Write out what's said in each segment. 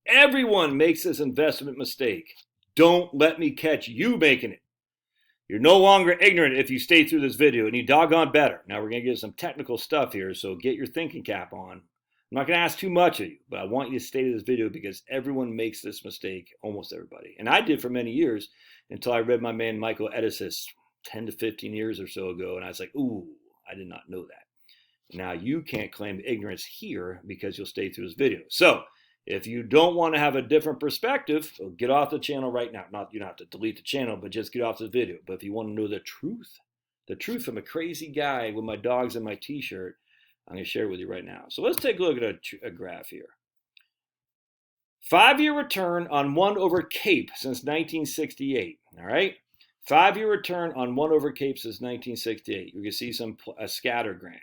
Everyone makes this investment mistake. Don't let me catch you making it. You're no longer ignorant if you stay through this video, and you doggone better. Now we're going to get some technical stuff here, so get your thinking cap on. I'm not going to ask too much of you, but I want you to stay to this video because everyone makes this mistake, almost everybody. And I did for many years until I read my man Michael Edison's 10 to 15 years or so ago, and I was like, ooh, I did not know that. Now you can't claim ignorance here because you'll stay through this video. So if you don't want to have a different perspective, get off the channel right now. You don't have to delete the channel, but just get off the video. But if you want to know the truth from a crazy guy with my dogs and my t-shirt, I'm going to share it with you right now. So let's take a look at a graph here. 5-year return on 1 over CAPE since 1968. All right? 5-year return on 1 over CAPE since 1968. You can see a scattergram.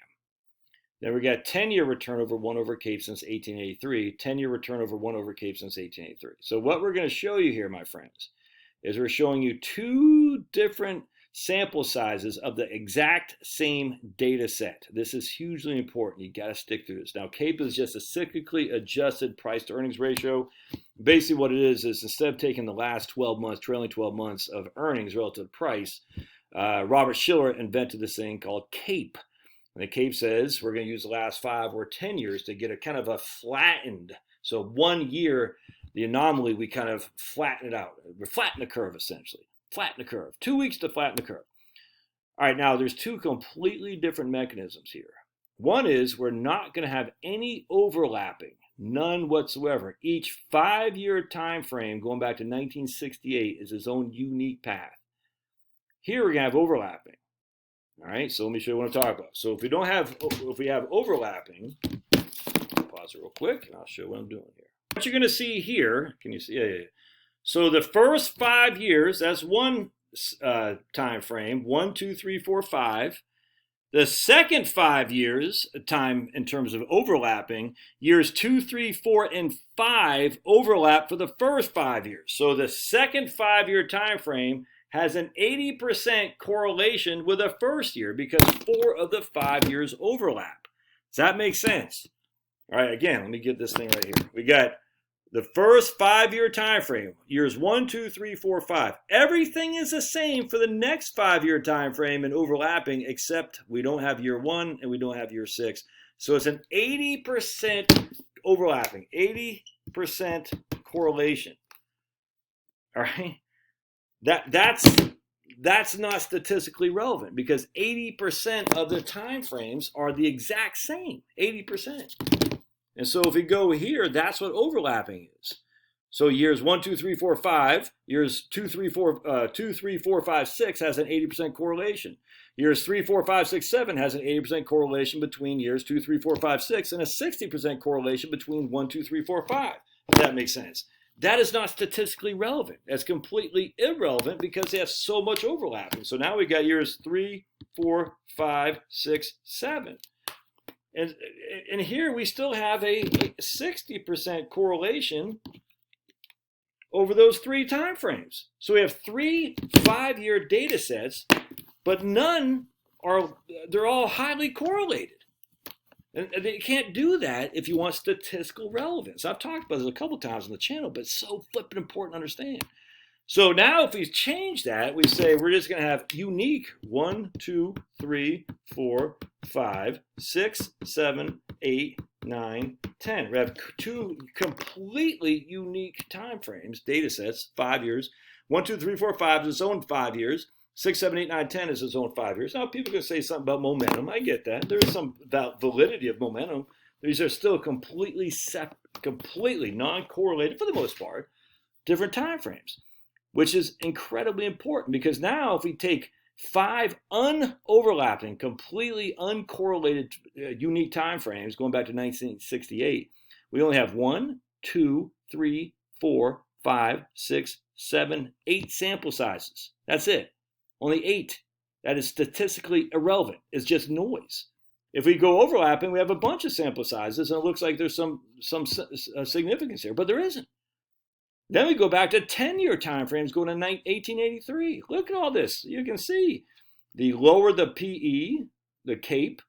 Then we got 10-year return over 1 over CAPE since 1883, 10-year return over 1 over CAPE since 1883. So what we're going to show you here, my friends, is we're showing you two different sample sizes of the exact same data set. This is hugely important. You got to stick to this. Now, CAPE is just a cyclically adjusted price to earnings ratio. Basically what it is instead of taking the last 12 months, trailing 12 months of earnings relative to price, Robert Shiller invented this thing called CAPE. And the CAPE says we're going to use the last 5 or 10 years to get a kind of a flattened. So 1 year, the anomaly, we kind of flatten it out. We flatten the curve, essentially. Flatten the curve. 2 weeks to flatten the curve. All right, now there's two completely different mechanisms here. One is we're not going to have any overlapping, none whatsoever. Each 5-year time frame, going back to 1968, is its own unique path. Here we're going to have overlapping. All right, so let me show you what I'm talking about. So if we have overlapping, pause it real quick, and I'll show you what I'm doing here. What you're going to see here, can you see? Yeah. So the first 5 years, that's one time frame, 1, 2, 3, 4, 5. The second 5 years time in terms of overlapping, years 2, 3, 4, and 5 overlap for the first 5 years. So the second 5-year time frame has an 80% correlation with the first year because 4 of the 5 years overlap. Does that make sense? All right, again, let me get this thing right here. We got the first 5-year time frame, years 1, 2, 3, 4, 5. Everything is the same for the next 5-year time frame and overlapping, except we don't have year 1 and we don't have year 6. So it's an 80% overlapping, 80% correlation. All right? That's not statistically relevant because 80% of the time frames are the exact same, 80%. And so if we go here, that's what overlapping is. So years 1, 2, 3, 4, 5, years 2, 3, 4, 5, 6 has an 80% correlation. Years 3, 4, 5, 6, 7 has an 80% correlation between years 2, 3, 4, 5, 6 and a 60% correlation between 1, 2, 3, 4, 5. If that makes sense. That is not statistically relevant. That's completely irrelevant because they have so much overlapping. So now we got years 3, 4, 5, 6, 7. And here we still have a 60% correlation over those 3 time frames. So we have 3 5-year data sets, but they're all highly correlated. And you can't do that if you want statistical relevance. I've talked about this a couple times on the channel, but it's so flipping important to understand. So now if we change that, we say we're just going to have unique 1, 2, 3, 4, 5, 6, 7, 8, 9, 10. We have 2 completely unique time frames, data sets, 5 years. 1, 2, 3, 4, 5 is its own 5 years. 6, 7, 8, 9, 10 is its own 5 years. Now, people can say something about momentum. I get that. There is some validity of momentum. These are still completely non-correlated, for the most part, different time frames, which is incredibly important because now if we take 5 unoverlapping, completely uncorrelated unique time frames going back to 1968, we only have 1, 2, 3, 4, 5, 6, 7, 8 sample sizes. That's it. Only 8. That is statistically irrelevant. It's just noise. If we go overlapping, we have a bunch of sample sizes, and it looks like there's some significance here, but there isn't. Then we go back to 10-year time frames going to 1883. Look at all this. You can see the lower the PE, the CAPE,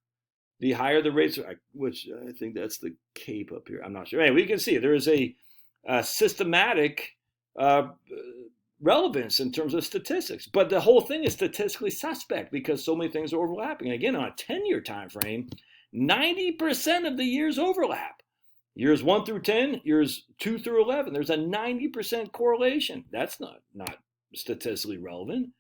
the higher the rates, which I think that's the CAPE up here. I'm not sure. Anyway, we can see there is a systematic relevance in terms of statistics. But the whole thing is statistically suspect because so many things are overlapping. And again, on a 10-year time frame, 90% of the years overlap. Years 1 through 10, years 2 through 11. There's a 90% correlation. That's not statistically relevant.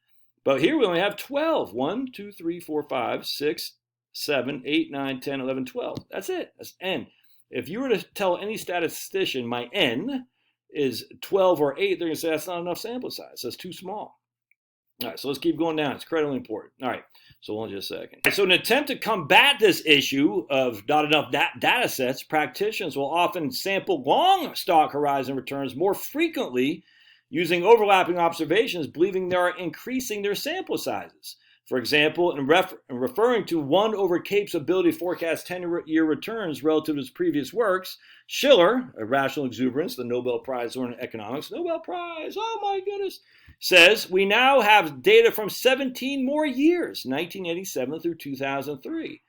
But here we only have 12. 1, 2, 3, 4, 5, 6, 7, 8, 9, 10, 11, 12. That's it. That's N. If you were to tell any statistician my N is 12 or 8, they're going to say that's not enough sample size. That's too small. All right, so let's keep going down. It's critically important. All right, so hold on just a second. So in an attempt to combat this issue of not enough data sets, practitioners will often sample long stock horizon returns more frequently using overlapping observations, believing they are increasing their sample sizes. For example, in referring to 1/CAPE's ability to forecast 10-year returns relative to his previous works, Shiller, Irrational Exuberance, the Nobel Prize winner in economics, Nobel Prize, oh my goodness, says we now have data from 17 more years, 1987 through 2003.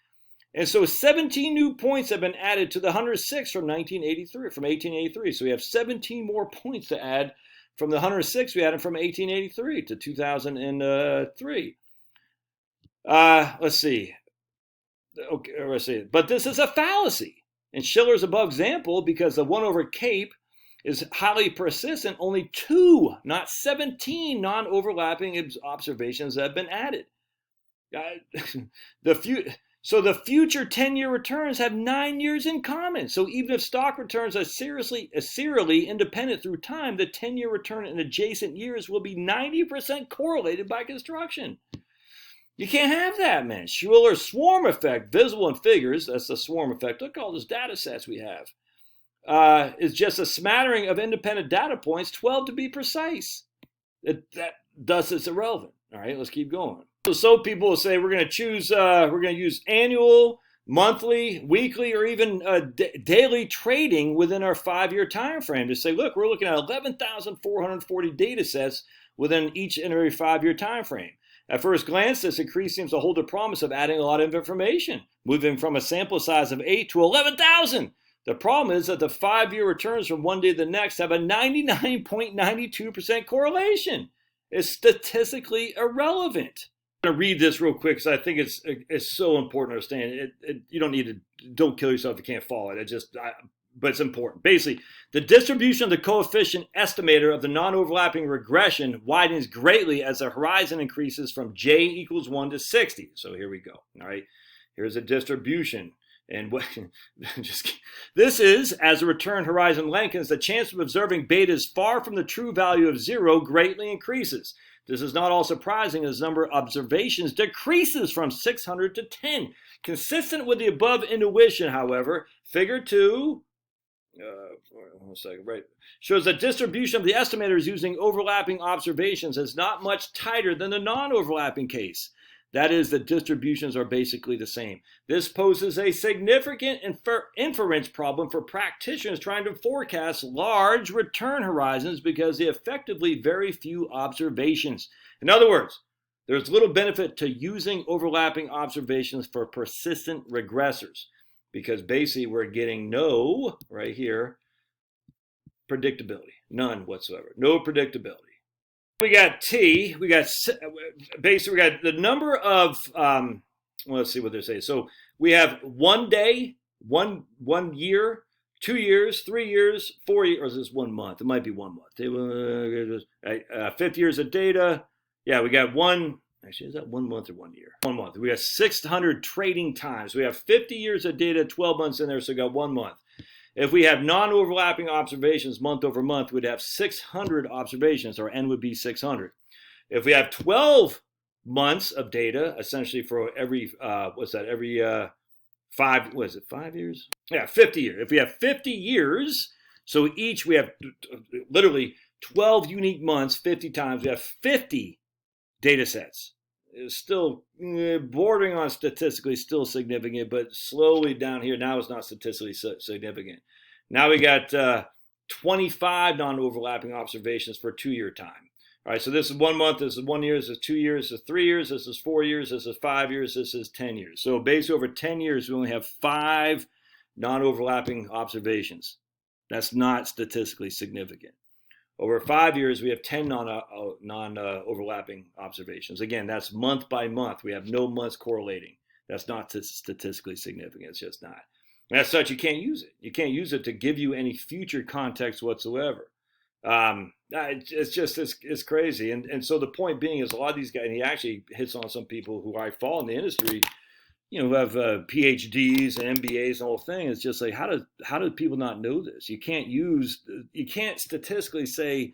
And so 17 new points have been added to the 106 from 1883. So we have 17 more points to add from the 106 we added from 1883 to 2003. Let's see. Okay, let's see. But this is a fallacy. And Shiller's above example because the 1/CAPE is highly persistent. Only 2, not 17 non-overlapping observations have been added. So the future 10-year returns have 9 years in common. So even if stock returns are serially independent through time, the 10-year return in adjacent years will be 90% correlated by construction. You can't have that, man. Shiller's swarm effect, visible in figures, that's the swarm effect. Look at all those data sets we have. Is just a smattering of independent data points, 12 to be precise. Thus it's irrelevant. All right, let's keep going. So people will say we're going to use annual, monthly, weekly, or even daily trading within our 5-year time frame to say, look, we're looking at 11,440 data sets within each and every 5-year time frame. At first glance, this increase seems to hold the promise of adding a lot of information, moving from a sample size of 8 to 11,000. The problem is that the 5-year returns from one day to the next have a 99.92% correlation. It's statistically irrelevant. I'm going to read this real quick because I think it's so important to understand. You don't kill yourself if you can't follow it. But it's important. Basically, the distribution of the coefficient estimator of the non-overlapping regression widens greatly as the horizon increases from j equals 1 to 60. So here we go. All right, here's a distribution. And this is, as the return horizon lengthens, the chance of observing betas far from the true value of 0 greatly increases. This is not all surprising as the number of observations decreases from 600 to 10. Consistent with the above intuition, however, figure 2, shows that distribution of the estimators using overlapping observations is not much tighter than the non-overlapping case. That is, the distributions are basically the same. This poses a significant inference problem for practitioners trying to forecast large return horizons because they effectively very few observations. In other words, there's little benefit to using overlapping observations for persistent regressors because basically we're getting no, right here, predictability. None whatsoever. No predictability. We got T, we got the number of, let's see what they say. So we have 1 day, one year, 2 years, 3 years, 4 years, or is this 1 month? It might be 1 month. 50 years of data. Yeah, we got actually, is that 1 month or 1 year? 1 month. We got 600 trading times. We have 50 years of data, 12 months in there, so we got 1 month. If we have non-overlapping observations month over month, we'd have 600 observations, or N would be 600. If we have 12 months of data, essentially for every, 5 years? Yeah, 50 years. If we have 50 years, so each we have literally 12 unique months, 50 times, we have 50 data sets. It's still bordering on statistically still significant, but slowly down here, now it's not statistically significant. Now we got 25 non-overlapping observations for 2-year time. All right, so this is 1 month, this is 1 year, this is 2 years, this is 3 years, this is 4 years, this is 5 years, this is 10 years. So basically over 10 years, we only have 5 non-overlapping observations. That's not statistically significant. Over 5 years, we have 10 non-overlapping observations. Again, that's month by month. We have no months correlating. That's not statistically significant. It's just not. And as such, you can't use it. You can't use it to give you any future context whatsoever. It's crazy. And so the point being is a lot of these guys, and he actually hits on some people who I follow in the industry, who have PhDs and MBAs and the whole thing. It's just like, how do people not know this? You can't statistically say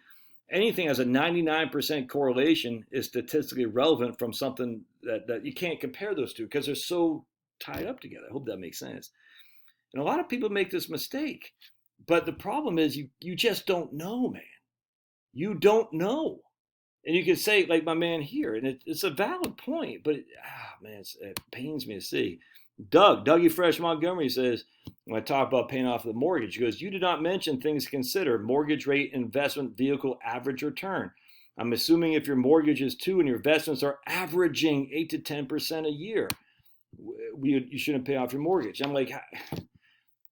anything has a 99% correlation is statistically relevant from something that you can't compare those two because they're so tied up together. I hope that makes sense. And a lot of people make this mistake. But the problem is you just don't know, man. You don't know. And you can say, like my man here, and it's a valid point, but it pains me to see. Dougie Fresh Montgomery says, when I talk about paying off the mortgage, he goes, you did not mention things to consider: mortgage rate, investment vehicle, average return. I'm assuming if your mortgage is 2 and your investments are averaging 8 to 10% a year, you shouldn't pay off your mortgage. I'm like,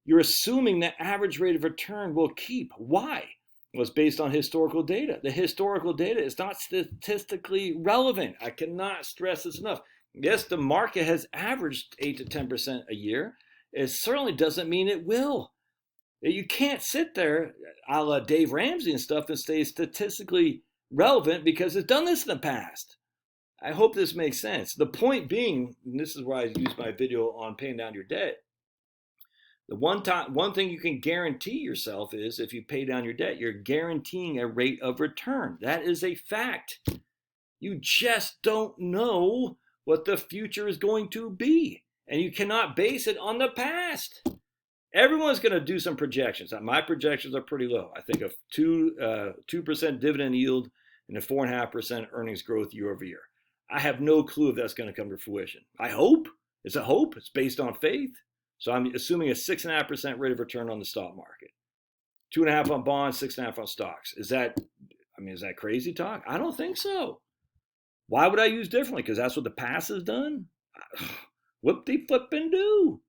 you're assuming that average rate of return will keep. Why? Was based on historical data. The historical data is not statistically relevant. I cannot stress this enough. Yes, the market has averaged 8 to 10% a year. It certainly doesn't mean it will. You can't sit there, a la Dave Ramsey and stuff, and stay statistically relevant because it's done this in the past. I hope this makes sense. The point being, and this is where I use my video on paying down your debt, the one thing you can guarantee yourself is if you pay down your debt, you're guaranteeing a rate of return. That is a fact. You just don't know what the future is going to be. And you cannot base it on the past. Everyone's going to do some projections. My projections are pretty low. I think of 2% dividend yield and a 4.5% earnings growth year over year. I have no clue if that's going to come to fruition. I hope. It's a hope. It's based on faith. So I'm assuming a 6.5% rate of return on the stock market, 2.5% on bonds, 6.5% on stocks. Is that crazy talk? I don't think so. Why would I use differently? Because that's what the past has done. Whoop-de-flip and do.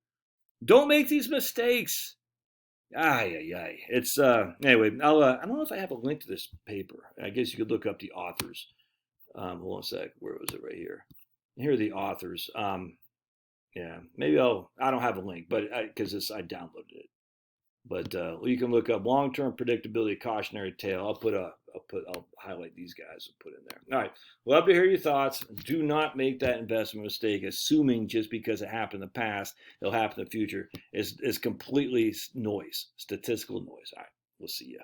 Don't make these mistakes. It's anyway. I don't know if I have a link to this paper. I guess you could look up the authors. Hold on a sec. Where was it? Right here. Here are the authors. Yeah, maybe I don't have a link, but because I downloaded it. But you can look up long-term predictability cautionary tale. I'll highlight these guys and put in there. All right, love to hear your thoughts. Do not make that investment mistake, assuming just because it happened in the past, it'll happen in the future. Is completely noise, statistical noise. All right, we'll see you.